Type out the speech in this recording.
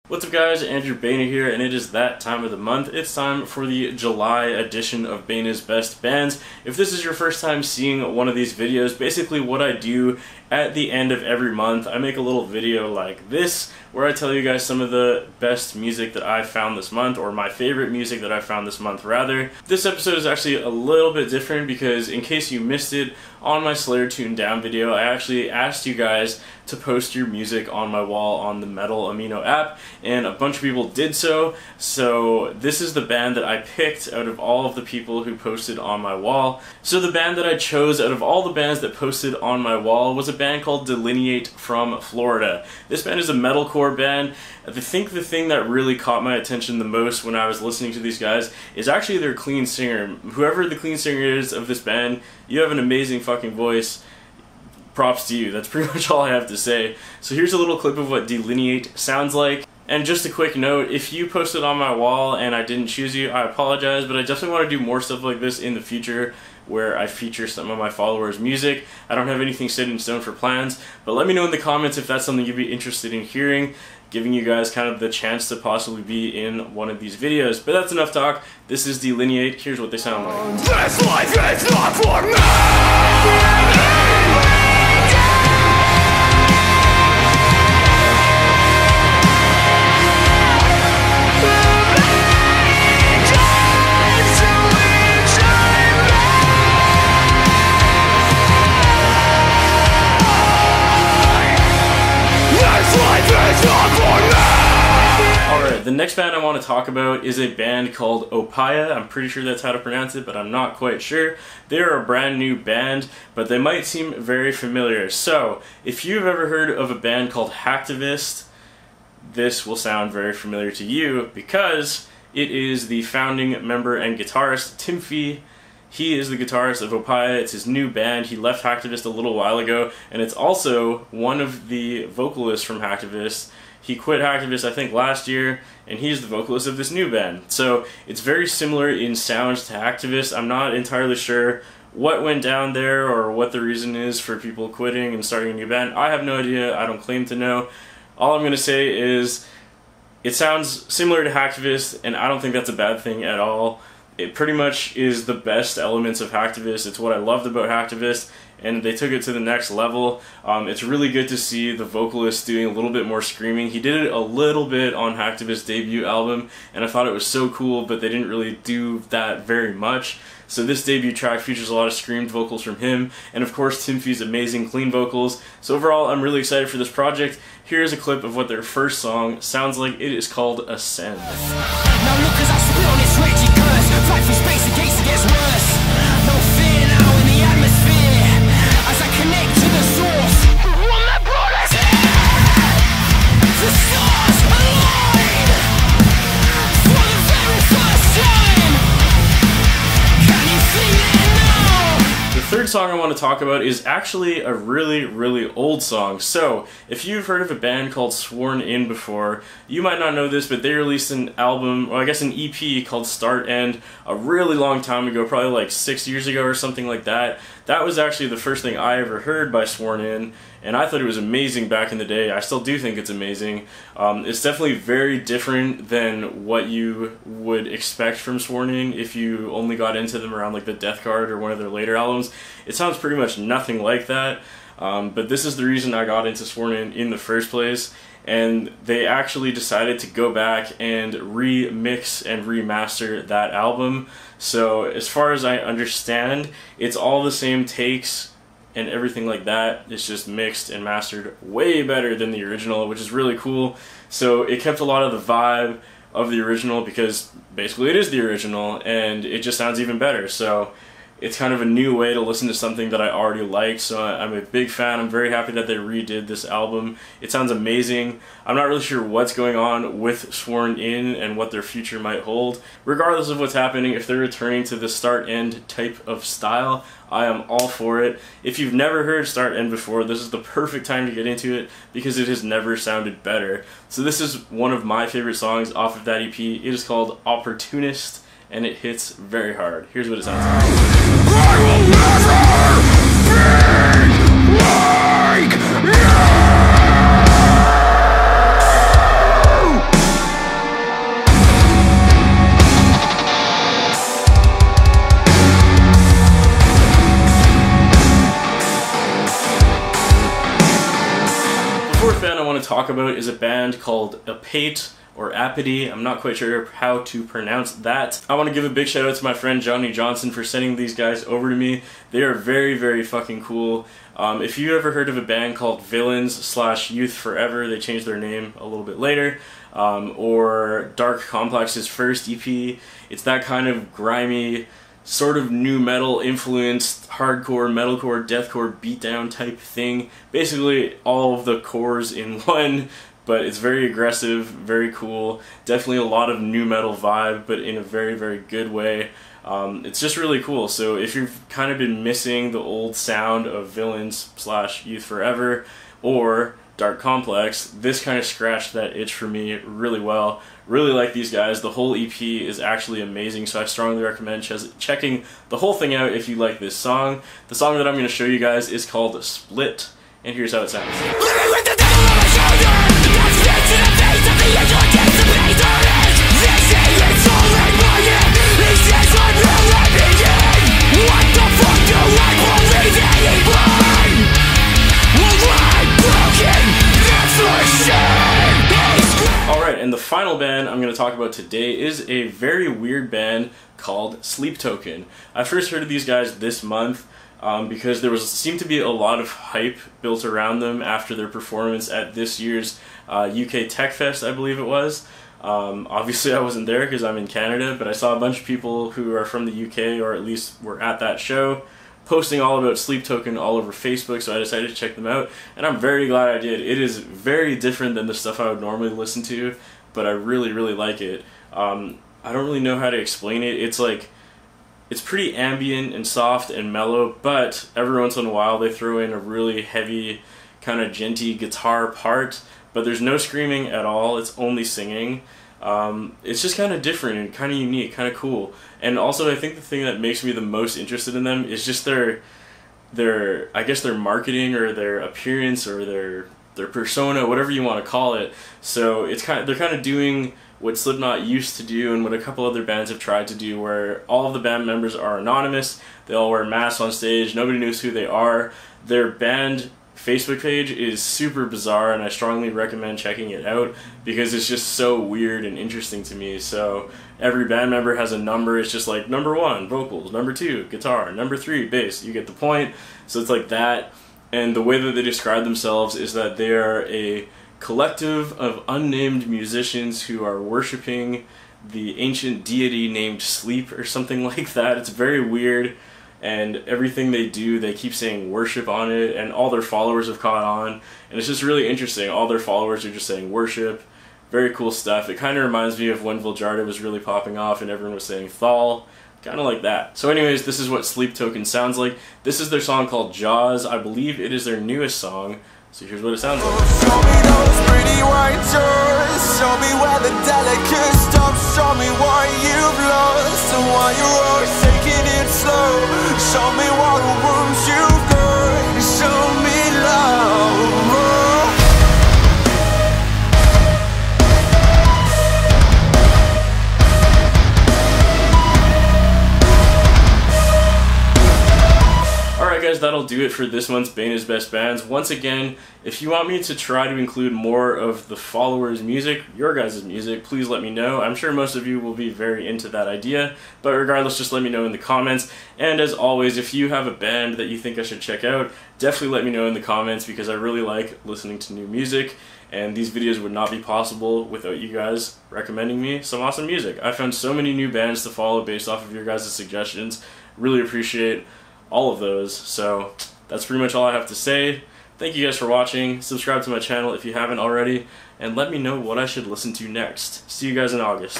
What's up guys, Andrew Baena here, and it is that time of the month. It's time for the July edition of Baena's Best Bands. If this is your first time seeing one of these videos, basically what I do at the end of every month, I make a little video like this, where I tell you guys some of the best music that I found this month, or my favorite music that I found this month rather. This episode is actually a little bit different because in case you missed it, on my Slayer Tune Down video, I actually asked you guys to post your music on my wall on the Metal Amino app, and a bunch of people did so. So this is the band that I picked out of all of the people who posted on my wall. So the band that I chose out of all the bands that posted on my wall was a band called Delineate from Florida. This band is a metalcore band. I think the thing that really caught my attention the most when I was listening to these guys is actually their clean singer. Whoever the clean singer is of this band, you have an amazing fucking voice. Props to you. That's pretty much all I have to say. So here's a little clip of what Delineate sounds like. And just a quick note, if you posted on my wall and I didn't choose you, I apologize, but I definitely want to do more stuff like this in the future where I feature some of my followers' music. I don't have anything set in stone for plans, but let me know in the comments if that's something you'd be interested in hearing, giving you guys kind of the chance to possibly be in one of these videos. But that's enough talk. This is Delineate. Here's what they sound like. This life is not for me! Alright, the next band I want to talk about is a band called OPIA. I'm pretty sure that's how to pronounce it, but I'm not quite sure. They're a brand new band, but they might seem very familiar. So, if you've ever heard of a band called Hacktivist, this will sound very familiar to you because it is the founding member and guitarist, Timothy. He is the guitarist of OPIA. It's his new band. He left Hacktivist a little while ago, and it's also one of the vocalists from Hacktivist. He quit Hacktivist, I think, last year, and he's the vocalist of this new band. So it's very similar in sound to Hacktivist. I'm not entirely sure what went down there or what the reason is for people quitting and starting a new band. I have no idea. I don't claim to know. All I'm going to say is it sounds similar to Hacktivist, and I don't think that's a bad thing at all. It pretty much is the best elements of Hacktivist. It's what I loved about Hacktivist, and they took it to the next level. It's really good to see the vocalist doing a little bit more screaming. He did it a little bit on Hacktivist's debut album, and I thought it was so cool, but they didn't really do that very much. So this debut track features a lot of screamed vocals from him, and of course Timothy's amazing clean vocals. So overall, I'm really excited for this project. Here's a clip of what their first song sounds like. It is called Ascend. Now look as I spit on this raging curse. Fight for space in case it gets worse. No fear now in the atmosphere as I connect to the source. One that brought us here. The stars align for the very first time. Can you feel it now? The third song I want to talk about is actually a really, really old song. So, if you've heard of a band called Sworn In before, you might not know this, but they released an album, or I guess an EP called Start End a really long time ago, probably like 6 years ago or something like that. That was actually the first thing I ever heard by Sworn In, and I thought it was amazing back in the day. I still do think it's amazing. It's definitely very different than what you would expect from Sworn In if you only got into them around like the Death Card or one of their later albums. It sounds pretty much nothing like that, but this is the reason I got into Sworn In the first place, and they actually decided to go back and remix and remaster that album. So as far as I understand, it's all the same takes and everything like that. It's just mixed and mastered way better than the original, which is really cool. So it kept a lot of the vibe of the original because basically it is the original, and it just sounds even better. So it's kind of a new way to listen to something that I already like, so I'm a big fan. I'm very happy that they redid this album. It sounds amazing. I'm not really sure what's going on with Sworn In and what their future might hold. Regardless of what's happening, if they're returning to the Start-End type of style, I am all for it. If you've never heard Start-End before, this is the perfect time to get into it because it has never sounded better. So this is one of my favorite songs off of that EP. It is called Opportunist, and it hits very hard. Here's what it sounds like. I will never be like you. talk about is a band called Apate, or Apate. I'm not quite sure how to pronounce that. I want to give a big shout out to my friend Johnny Johnson for sending these guys over to me. They are very, very fucking cool. If you ever heard of a band called Villains/Youth Forever, they changed their name a little bit later, or Dark Complex's first EP, it's that kind of grimy, sort of new metal influenced hardcore, metalcore, deathcore beatdown type thing. Basically all of the cores in one. But it's very aggressive, very cool, definitely a lot of new metal vibe, but in a very, very good way. It's just really cool. So if you've kind of been missing the old sound of Villains/Youth Forever or Dark Complex, this kind of scratched that itch for me really well. Really like these guys. The whole EP is actually amazing, so I strongly recommend checking the whole thing out if you like this song. The song that I'm going to show you guys is called Split, and here's how it sounds. Alright, and the final band I'm going to talk about today is a very weird band called Sleep Token. I first heard of these guys this month because there seemed to be a lot of hype built around them after their performance at this year's UK Tech Fest, I believe it was. Obviously I wasn't there because I'm in Canada, but I saw a bunch of people who are from the UK, or at least were at that show, posting all about Sleep Token all over Facebook, so I decided to check them out, and I'm very glad I did. It is very different than the stuff I would normally listen to, but I really, really like it. I don't really know how to explain it. It's pretty ambient and soft and mellow, but every once in a while they throw in a really heavy, kind of djenty guitar part, but there's no screaming at all, it's only singing. It's just kind of different and kind of unique, kind of cool. And also I think the thing that makes me the most interested in them is just their I guess their marketing, or their appearance, or their persona, whatever you want to call it. So they're kind of doing what Slipknot used to do and what a couple other bands have tried to do, where all of the band members are anonymous, they all wear masks on stage, nobody knows who they are. Their band Facebook page is super bizarre, and I strongly recommend checking it out because it's just so weird and interesting to me. So every band member has a number. It's just like number 1 vocals, number 2 guitar, number 3 bass. You get the point. So it's like that. And the way that they describe themselves is that they are a collective of unnamed musicians who are worshiping the ancient deity named Sleep, or something like that. It's very weird. And everything they do, they keep saying worship on it, and all their followers have caught on, and it's just really interesting. All their followers are just saying worship. Very cool stuff. It kind of reminds me of when Vulgarda was really popping off and everyone was saying Thal, kind of like that. So anyways, this is what Sleep Token sounds like. This is their song called Jaws. I believe it is their newest song, so here's what it sounds like. Show me those pretty white doors, show me where the delicate stops, show me what you've lost and why you're always taking it slow. Show me what wounds you've got, show me love. Alright guys, that'll do it for this month's Baena's Best Bands. Once again, if you want me to try to include more of the followers' music, your guys' music, please let me know. I'm sure most of you will be very into that idea, but regardless, just let me know in the comments. And as always, if you have a band that you think I should check out, definitely let me know in the comments, because I really like listening to new music, and these videos would not be possible without you guys recommending me some awesome music. I found so many new bands to follow based off of your guys' suggestions. Really appreciate all of those. So that's pretty much all I have to say. Thank you guys for watching. Subscribe to my channel if you haven't already, and let me know what I should listen to next. See you guys in August.